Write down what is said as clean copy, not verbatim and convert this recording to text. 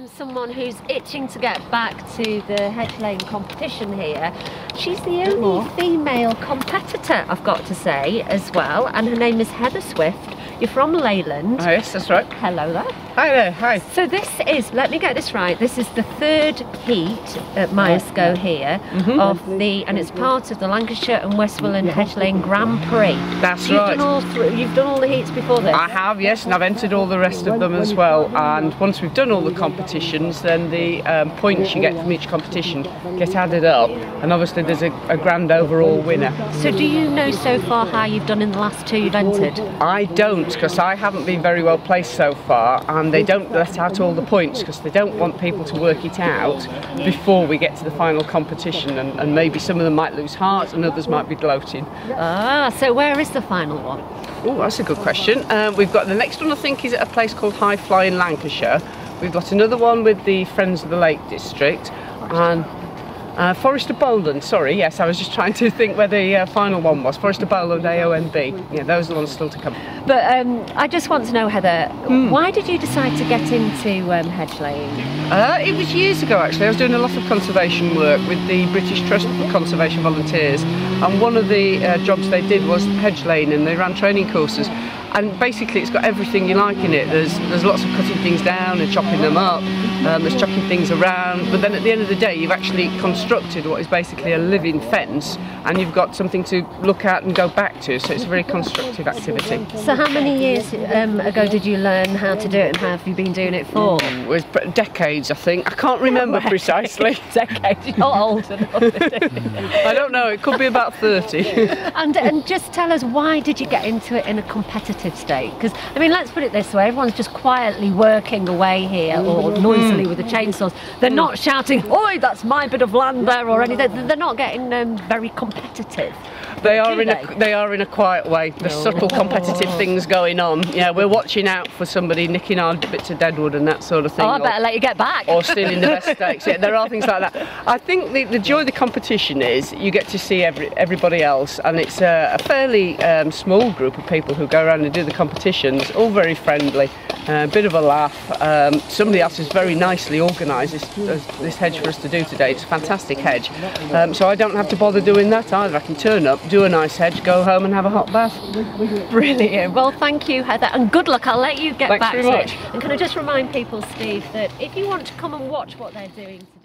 Someone who's itching to get back to the hedge laying competition here. She's the only female competitor, I've got to say, as well, and her name is Heather Swift. You're from Leyland. Oh, yes, that's right. Hello there. Hi there, hi. So this is, let me get this right, this is the third heat at Myerscough here of the, and it's part of the Lancashire and Westmorland Hedge Laying Grand Prix. That's right. You've done all the heats before this? I have, yes, and I've entered all the rest of them as well. And once we've done all the competitions, then the points you get from each competition get added up. And obviously there's a grand overall winner. So do you know so far how you've done in the last two you've entered? I don't, because I haven't been very well placed so far, and they don't let out all the points because they don't want people to work it out before we get to the final competition, and maybe some of them might lose heart and others might be gloating. Ah, so where is the final one? Oh, that's a good question. We've got the next one, I think, is at a place called High Fly in Lancashire. We've got another one with the Friends of the Lake district, and Forest of Bowland, sorry, yes, I was just trying to think where the final one was. Forest of Bowland, AONB. Yeah, those are the ones still to come. But I just want to know, Heather, why did you decide to get into hedge laying? It was years ago, actually. I was doing a lot of conservation work with the British Trust for Conservation Volunteers, and one of the jobs they did was hedge laying, and they ran training courses. And basically it's got everything you like in it. There's lots of cutting things down and chopping them up, there's chucking things around, but then at the end of the day you've actually constructed what is basically a living fence, and you've got something to look at and go back to, so it's a very constructive activity. So how many years ago did you learn how to do it, and how have you been doing it for? It was decades, I think. I can't remember precisely. Decades? You're not old enough. I don't know, it could be about 30. And just tell us, why did you get into it in a competitive state? Because, I mean, let's put it this way, everyone's just quietly working away here, or noisily with the chainsaws. They're not shouting, "Oi, that's my bit of land there," or anything. They're not getting very competitive. They are in a quiet way. There's subtle competitive things going on. Yeah, we're watching out for somebody nicking our bits of deadwood and that sort of thing. Oh, I better let you get back. Or stealing the best steaks. Yeah, there are things like that. I think the joy of the competition is you get to see everybody else, and it's a fairly small group of people who go around and do the competitions, all very friendly, a bit of a laugh. Somebody else has very nicely organised this hedge for us to do today. It's a fantastic hedge, so I don't have to bother doing that either. I can turn up, do a nice hedge, go home and have a hot bath. Brilliant. Well, thank you, Heather, and good luck. I'll let you get back to Thanks very much. it. And can I just remind people, Steve, that if you want to come and watch what they're doing today,